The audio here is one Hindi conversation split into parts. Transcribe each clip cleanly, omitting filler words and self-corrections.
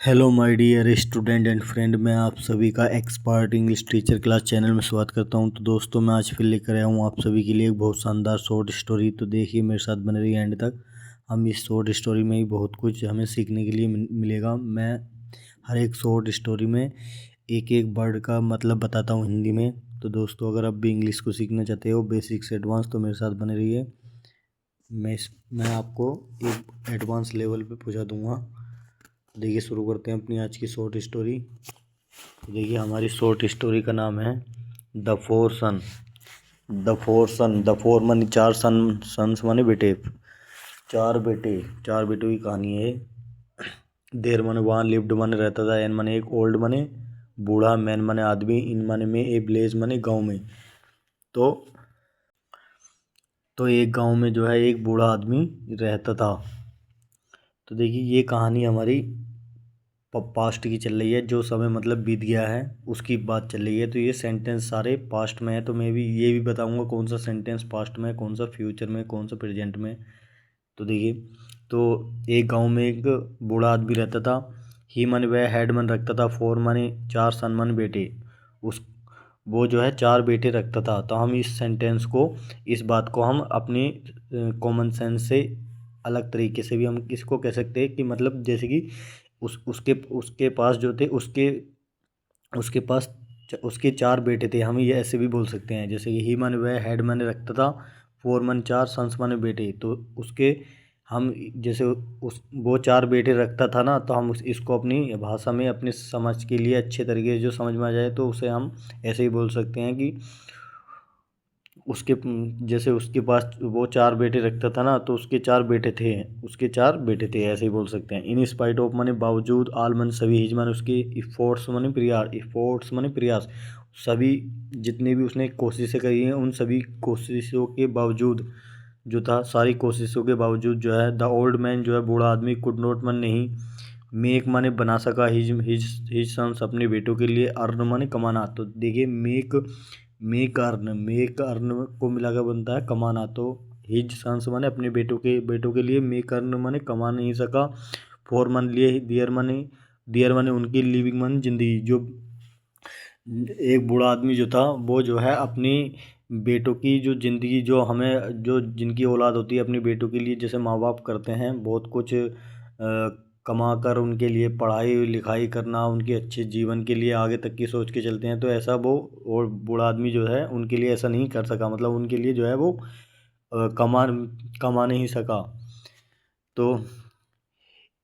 Hello my dear student and friend, मैं आप सभी का expert English teacher class channel में स्वागत करता हूं। तो दोस्तों, मैं आज फिर लेकर आया हूं आप सभी के लिए एक बहुत शानदार शॉर्ट स्टोरी। तो देखिए, मेरे साथ बने रहिए एंड तक। हम इस शॉर्ट स्टोरी में ही बहुत कुछ हमें सीखने के लिए मिलेगा। मैं हर एक शॉर्ट स्टोरी में एक एक वर्ड का मतलब बताता हूँ हिंदी में। तो दोस्तों, अगर आप भी इंग्लिश को सीखना चाहते हो बेसिक से एडवांस, तो मेरे साथ बने रहिए। मैं आपको एक एडवांस लेवल पे पहुँचा दूँगा। देखिए, शुरू करते हैं अपनी आज की शॉर्ट स्टोरी। देखिए, हमारी शॉर्ट स्टोरी का नाम है the four son. The four son, the four माने चार, सन्स माने बेटे। चार बेटों की कहानी है। देर माने वहाँ, लिव्ड माने रहता था, एन माने एक, ओल्ड माने बूढ़ा, मैन माने आदमी, इन माने में, ए विलेज माने गाँव में। तो एक गांव में जो है एक बूढ़ा आदमी रहता था। तो देखिए, ये कहानी हमारी पास्ट की चल रही है। जो समय मतलब बीत गया है उसकी बात चल रही है। तो ये सेंटेंस सारे पास्ट में है। तो मैं भी ये भी बताऊंगा कौन सा सेंटेंस पास्ट में है, कौन सा फ्यूचर में, कौन सा प्रेजेंट में। तो देखिए, तो एक गांव में एक बूढ़ा आदमी रहता था। ही मन वह हेड मन रखता था, फोर माने चार, सन मन बेटे। उस वो जो है चार बेटे रखता था। तो हम इस सेंटेंस को, इस बात को हम अपनी कॉमन सेंस से अलग तरीके से भी हम इसको कह सकते हैं कि मतलब जैसे कि उसके उसके पास जो थे, उसके पास उसके चार बेटे थे। हम ये ऐसे भी बोल सकते हैं, जैसे कि ही माने वह हेड माने रखता था, फोर माने चार, सन्स माने बेटे। तो उसके हम जैसे उस वो चार बेटे रखता था ना, तो हम इसको अपनी भाषा में अपने समझ के लिए अच्छे तरीके से जो समझ में आ जाए, तो उसे हम ऐसे ही बोल सकते हैं कि उसके जैसे उसके पास वो चार बेटे रखता था ना, तो उसके चार बेटे थे, ऐसे ही बोल सकते हैं। इन स्पाइट ऑफ माने बावजूद, आल मन सभी, हिज माने उसके, इफोर्ट्स माने प्रयास, सभी जितनी भी उसने कोशिशें करी हैं, उन सभी कोशिशों के बावजूद जो था, सारी कोशिशों के बावजूद जो है, द ओल्ड मैन जो है बूढ़ा आदमी, कुड नॉट मन नहीं, मेक माने बना सका, हिज हिज हिज सन्स अपने बेटों के लिए, अर्न माने कमाना। तो देखिए, मेक अर्न को मिलाकर बनता है कमाना। तो हिज सन्स माने अपने बेटों के लिए, मेक अर्न माने कमा नहीं सका, फोर मन लिए, दियर माने उनकी, लिविंग माने जिंदगी। जो एक बूढ़ा आदमी जो था, वो जो है अपनी बेटों की जो ज़िंदगी, जो हमें जो जिनकी औलाद होती है अपने बेटों के लिए, जैसे माँ बाप करते हैं बहुत कुछ कमा कर उनके लिए पढ़ाई लिखाई करना, उनके अच्छे जीवन के लिए आगे तक की सोच के चलते हैं। तो ऐसा वो और बूढ़ा आदमी जो है उनके लिए ऐसा नहीं कर सका, मतलब उनके लिए जो है वो कमा कमा नहीं सका। तो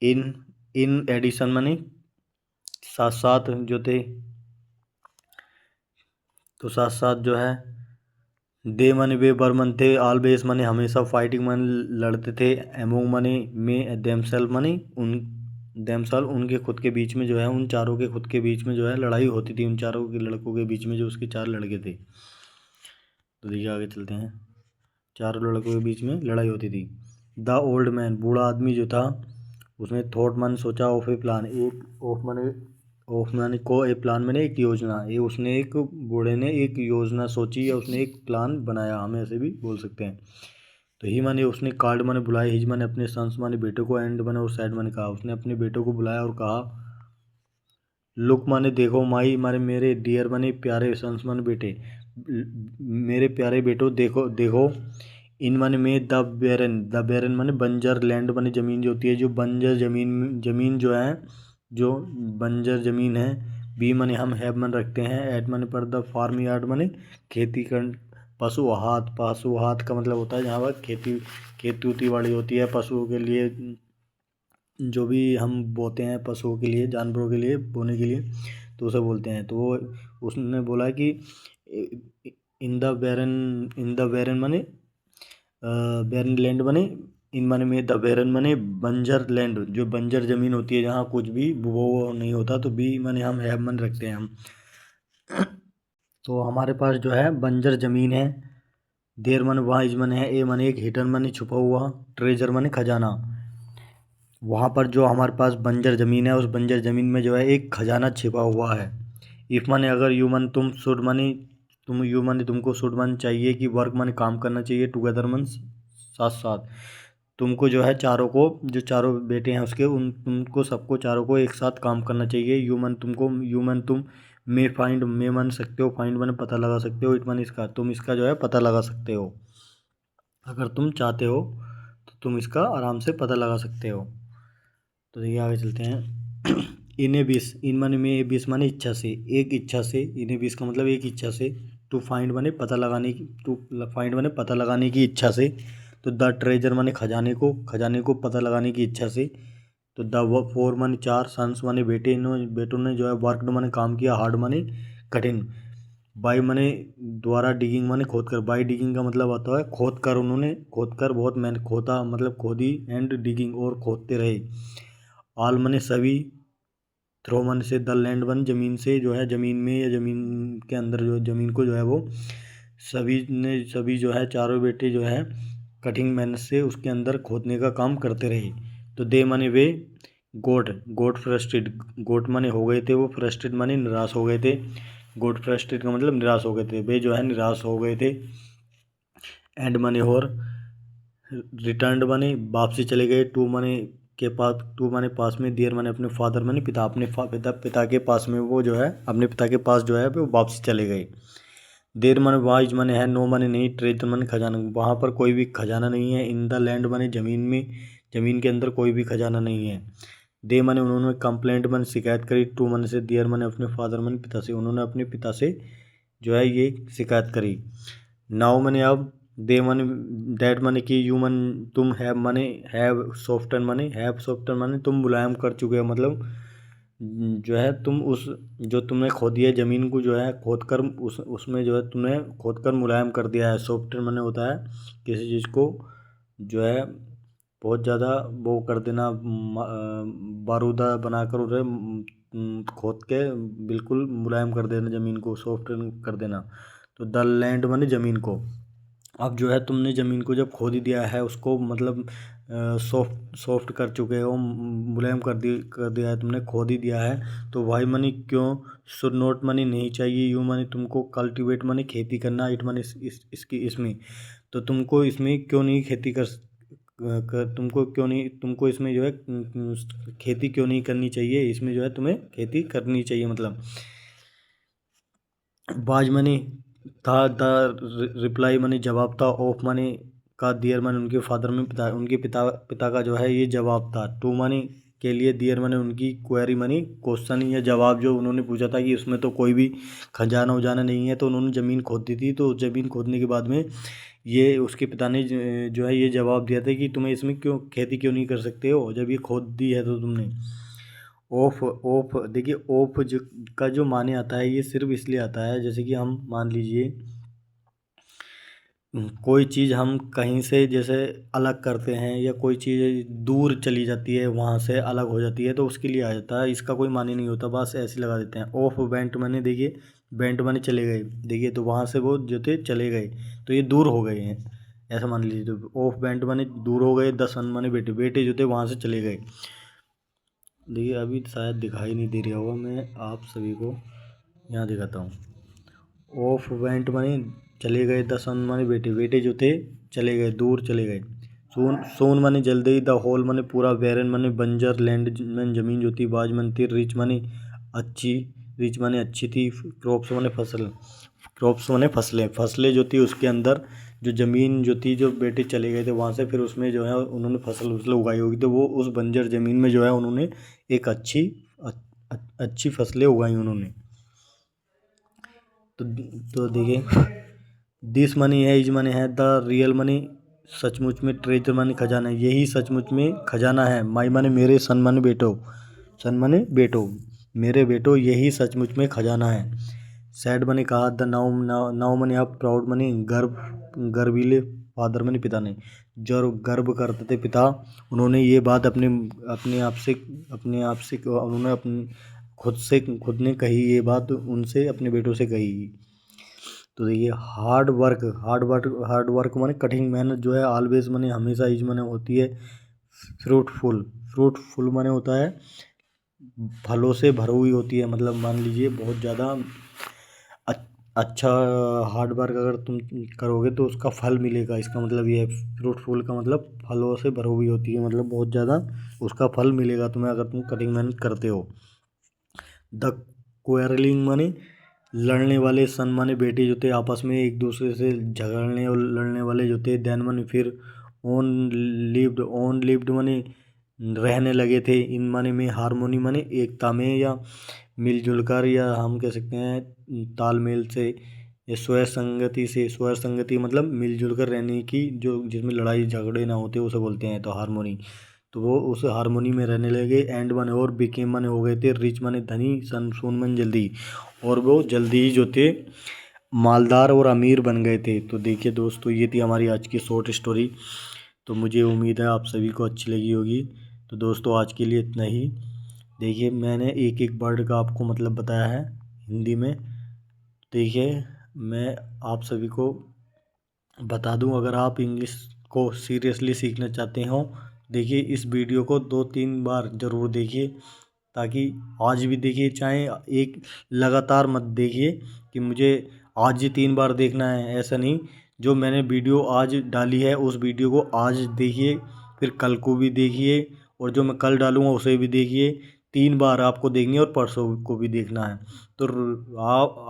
इन इन एडिशन मनी, साथ साथ जो थे, तो साथ साथ जो है, दे मने वे बर मन थे, ऑलवेज मने हमेशा, फाइटिंग मन लड़ते थे, एमोंग मने में, देमसेल्फ मने उन, देमसेल्फ उनके खुद के बीच में जो है, उन चारों के खुद के बीच में जो है लड़ाई होती थी, उन चारों के लड़कों के बीच में, जो उसके चार लड़के थे। तो देखिए, आगे चलते हैं। चारों लड़कों के बीच में लड़ाई होती थी। द ओल्ड मैन, बूढ़ा आदमी जो था, उसने थॉट मन सोचा, ऑफ ए प्लान, एक ऑफ माने को, ए प्लान मैंने एक योजना, ये उसने एक बूढ़े ने एक योजना सोची, या उसने एक प्लान बनाया, हम ऐसे भी बोल सकते हैं। तो ही माने उसने, कार्ड माने बुलाया, हिज माने अपने, सन्स माने बेटों को, एंड माने और सैड माने कहा, उसने अपने बेटों को बुलाया और कहा, लुक माने देखो, माई माने मेरे, डियर माने प्यारे, सन्स माने बेटे, मेरे प्यारे बेटो देखो देखो, इन माने में, द बैरन माने बंजर लैंड माने ज़मीन जो होती है, जो बंजर ज़मीन जो है, जो बंजर ज़मीन है। बी माने हम, हैव मन रखते हैं, एट माने पर, द फार्म यार्ड माने खेती कर, पशु हाथ का मतलब होता है जहाँ पर खेती उती वाली होती है, पशुओं के लिए जो भी हम बोते हैं, पशुओं के लिए, जानवरों के लिए बोने के लिए, तो उसे बोलते हैं। तो वो उसने बोला कि इन द बैरन माने, बैरन लैंड माने, इन माने में, द बैरन माने बंजर लैंड, जो बंजर ज़मीन होती है जहाँ कुछ भी वो नहीं होता। तो बी माने हम, हैव मन रखते हैं हम। तो हमारे पास जो है बंजर ज़मीन है। देर मन वहाँ, इज मन है, ए मन एक, हिडन मन छुपा हुआ, ट्रेजर मन खजाना। वहाँ पर जो हमारे पास बंजर ज़मीन है, उस बंजर ज़मीन में जो है एक खजाना छिपा हुआ है। इफ़ माने अगर, यू मन तुम, शुड माने यू माने तुमको, शुड मन चाहिए कि, वर्क माने काम करना चाहिए, टुगेदर मन साथ साथ। तुमको जो है चारों को, जो चारों बेटे हैं उसके, उन तुमको सबको चारों को एक साथ काम करना चाहिए। ह्यूमन तुम मे मान सकते हो, फाइंड माने पता लगा सकते हो, इट मान इसका, तुम इसका जो है पता लगा सकते हो। अगर तुम चाहते हो तो तुम इसका आराम से पता लगा सकते हो। तो देखिए आगे चलते हैं। इन्हें बीस, इन माने में बीस माने इच्छा से, एक इच्छा से, इन्हें बीस का मतलब एक इच्छा से, टू फाइंड माने पता लगाने की, टू फाइंड माने पता लगाने की इच्छा से। तो द ट्रेजर माने खजाने को पता लगाने की इच्छा से। तो द फोर माने चार, सन्स माने बेटे, बेटों ने जो है वर्कड माने काम किया, हार्ड माने कठिन, बाई माने द्वारा, डिगिंग माने खोद कर, बाई डिगिंग का मतलब आता है खोद कर, उन्होंने खोद कर, बहुत मेहनत, खोदा मतलब खोदी, एंड डिगिंग और खोदते रहे। ऑल माने सभी, थ्रो माने से, द लैंड वन जमीन से, जो है जमीन में या जमीन के अंदर, जो जमीन को जो है वो सभी जो है चारों बेटे जो है कठिन मेहनत से उसके अंदर खोदने का काम करते रहे। तो दे माने वे, गोट फ्रस्ट्रेट, गोट माने हो गए थे वो, फ्रस्ट्रेट माने निराश हो गए थे, गोट फ्रस्ट्रेट का मतलब निराश हो गए थे, वे जो है निराश हो गए थे। एंड माने और, रिटर्न माने वापसी चले गए, टू माने के पास, टू माने पास में, दियर माने अपने फादर माने पिता, अपने पिता के पास में, वो जो है अपने पिता के पास जो है वो वापसी चले गए। देर माने वाइज माने है, नो माने नहीं, ट्रेजर माने खजाना, वहाँ पर कोई भी खजाना नहीं है। इन द लैंड माने जमीन में, जमीन के अंदर कोई भी खजाना नहीं है। दे माने उन्होंने कंप्लेंट माने शिकायत करी, टू माने से, दियर माने अपने फादर माने पिता से, उन्होंने अपने पिता से जो है ये शिकायत करी। नाउ माने अब, दे माने डैट माने कि, यू मन तुम, हैव माने हैव सॉफ्टन माने तुम मुलायम कर चुके हो, मतलब जो है तुम उस, जो तुमने खोदी है ज़मीन को, जो है खोद कर उसमें जो है तुमने खोद कर मुलायम कर दिया है। सॉफ्टवेयर माने होता है किसी चीज़ को जो है बहुत ज़्यादा वो कर देना, बारूदा बनाकर उसे खोद के बिल्कुल मुलायम कर देना ज़मीन को, सॉफ्टवेयर कर देना। तो द लैंड माने ज़मीन को, अब जो है तुमने ज़मीन को जब खोद ही दिया है, उसको मतलब सॉफ्ट कर चुके हो, मुलायम कर दिया है तुमने, खोद ही दिया है। तो वाई मनी क्यों, शुड नोट मनी नहीं चाहिए, यू मनी तुमको, कल्टीवेट मनी खेती करना, इट मनी इसकी इसमें, तो तुमको इसमें क्यों नहीं खेती तुमको क्यों नहीं, तुमको इसमें जो है खेती क्यों नहीं करनी चाहिए, इसमें जो है तुम्हें खेती करनी चाहिए। मतलब बाज मनी था, द रिप्लाई मनी जवाब था, ऑफ मनी का, दियर मनी उनके फादर में उनके पिता का जो है ये जवाब था। टू मनी के लिए, दियर मनी उनकी, क्वेरी मनी क्वेश्चन या जवाब, जो उन्होंने पूछा था कि उसमें तो कोई भी खजाना उजाना नहीं है, तो उन्होंने ज़मीन खोद दी थी। तो ज़मीन खोदने के बाद में ये उसके पिता ने जो है ये जवाब दिया था कि तुम्हें इसमें क्यों खेती क्यों नहीं कर सकते हो, जब ये खोद दी है तो तुमने। ऑफ ऑफ देखिए, ऑफ जो का जो माने आता है, ये सिर्फ इसलिए आता है, जैसे कि हम मान लीजिए कोई चीज़ हम कहीं से जैसे अलग करते हैं, या कोई चीज़ दूर चली जाती है, वहाँ से अलग हो जाती है, तो उसके लिए आ जाता है, इसका कोई माने नहीं होता, बस ऐसे लगा देते हैं। ऑफ बेंट माने, देखिए बेंट माने चले गए, देखिए तो वहाँ से वो जो थे चले गए, तो ये दूर हो गए हैं, ऐसा मान लीजिए। तो ऑफ बेंट माने दूर हो गए, द सन माने बेटे, बेटे जो थे वहाँ से चले गए। देखिए अभी शायद दिखाई नहीं दे रहा होगा, मैं आप सभी को यहाँ दिखाता हूँ। ऑफ वेंट माने चले गए, द सन माने बेटे, बेटे जो थे चले गए, दूर चले गए। सोन माने जल्दी, द होल माने पूरा, बैरन माने बंजर लैंड में जमीन जो थी, बाज माने थी, रिच माने अच्छी, रिच माने अच्छी थी, क्रॉप्स माने फसल, क्रॉप्स माने फसलें, फसलें जो थी उसके अंदर, जो ज़मीन जो थी, जो बेटे चले गए थे वहाँ से, फिर उसमें जो है उन्होंने फसल वसल उगाई होगी, तो वो उस बंजर ज़मीन में जो है उन्होंने एक अच्छी फसलें उगाई उन्होंने। तो देखिए, दिस मनी है, इज मनी है, द रियल मनी, सचमुच में, ट्रेजर मनी खजाना, यही सचमुच में खजाना है। माई मनी मेरे, सन मनी बेटो, सन मनी बेटो, मेरे बेटो, यही सचमुच में खजाना है। सैड मनी कहा, द नाउ मनी अब, प्राउड मनी गर्वीले, फादर मनी पिता ने, जो गर्व करते थे पिता, उन्होंने ये बात अपने आप से उन्होंने खुद ने कही, ये बात उनसे अपने बेटों से कही। तो देखिए, हार्ड वर्क माने कठिन मेहनत जो है, ऑलवेज माने हमेशा, इज माने होती है, फ्रूटफुल माने होता है फलों से भरी हुई होती है, मतलब मान लीजिए बहुत ज़्यादा अच्छा हार्ड वर्क अगर तुम करोगे तो उसका फल मिलेगा। इसका मतलब ये है, फ्रूटफुल का मतलब फलों से भरी हुई होती है, मतलब बहुत ज़्यादा उसका फल मिलेगा तुम्हें अगर तुम कठिन मेहनत करते हो। द क्वेरलिंग माने लड़ने वाले, सन माने बेटे जो थे आपस में एक दूसरे से झगड़ने और लड़ने वाले जो थे, देन माने फिर, ओन लिव्ड माने रहने लगे थे, इन माने में हारमोनी माने एकता में या मिलजुल कर, या हम कह सकते हैं तालमेल से, या स्वर संगति से। स्वर संगति मतलब मिलजुल कर रहने की, जो जिसमें लड़ाई झगड़े ना होते उसे बोलते हैं तो हारमोनी। तो वो उस हारमोनी में रहने लगे। एंड माने और, बिकेम माने हो गए थे, रिच माने धनी, सन सोन मन जल्दी, और वो जल्दी ही जो थे मालदार और अमीर बन गए थे। तो देखिए दोस्तों, ये थी हमारी आज की शॉर्ट स्टोरी। तो मुझे उम्मीद है आप सभी को अच्छी लगी होगी। तो दोस्तों आज के लिए इतना ही। देखिए मैंने एक एक वर्ड का आपको मतलब बताया है हिंदी में। देखिए मैं आप सभी को बता दूं, अगर आप इंग्लिश को सीरियसली सीखना चाहते हो, देखिए इस वीडियो को 2-3 बार ज़रूर देखिए, ताकि आज भी देखिए, चाहे एक लगातार मत देखिए कि मुझे आज ही 3 बार देखना है, ऐसा नहीं। जो मैंने वीडियो आज डाली है उस वीडियो को आज देखिए, फिर कल को भी देखिए, और जो मैं कल डालूँगा उसे भी देखिए। 3 बार आपको देखनी है और परसों को भी देखना है। तो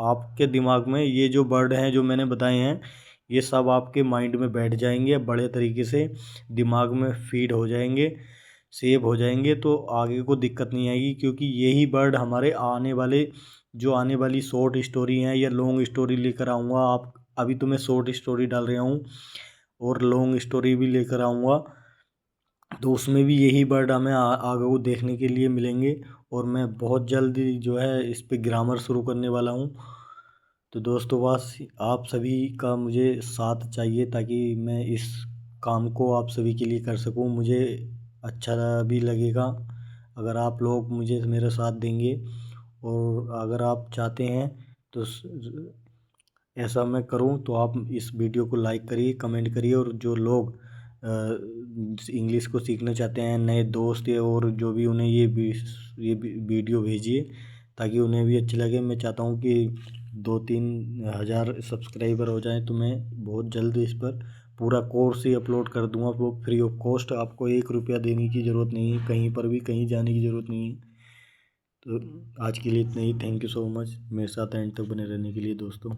आपके दिमाग में ये जो वर्ड हैं जो मैंने बताए हैं, ये सब आपके माइंड में बैठ जाएंगे, बड़े तरीके से दिमाग में फीड हो जाएंगे, सेव हो जाएंगे। तो आगे को दिक्कत नहीं आएगी, क्योंकि यही वर्ड हमारे आने वाली शॉर्ट स्टोरी हैं या लॉन्ग स्टोरी लेकर आऊँगा। आप अभी तो मैं शॉर्ट स्टोरी डाल रहा हूँ और लॉन्ग स्टोरी भी लेकर आऊँगा, तो उसमें भी यही वर्ड हमें आगे को देखने के लिए मिलेंगे। और मैं बहुत जल्दी जो है इस पे ग्रामर शुरू करने वाला हूँ। तो दोस्तों बस आप सभी का मुझे साथ चाहिए, ताकि मैं इस काम को आप सभी के लिए कर सकूं। मुझे अच्छा भी लगेगा अगर आप लोग मुझे मेरा साथ देंगे। और अगर आप चाहते हैं तो ऐसा मैं करूं, तो आप इस वीडियो को लाइक करिए, कमेंट करिए, और जो लोग इंग्लिश को सीखना चाहते हैं, नए दोस्त या और जो भी, उन्हें ये वीडियो भेजिए, ताकि उन्हें भी अच्छा लगे। मैं चाहता हूँ कि 2-3 हज़ार सब्सक्राइबर हो जाएं, तो मैं बहुत जल्द इस पर पूरा कोर्स ही अपलोड कर दूंगा, वो फ्री ऑफ कॉस्ट। आपको 1 रुपया देने की ज़रूरत नहीं है, कहीं पर भी कहीं जाने की ज़रूरत नहीं है। तो आज के लिए इतना ही। थैंक यू सो मच मेरे साथ एंड तक बने रहने के लिए दोस्तों।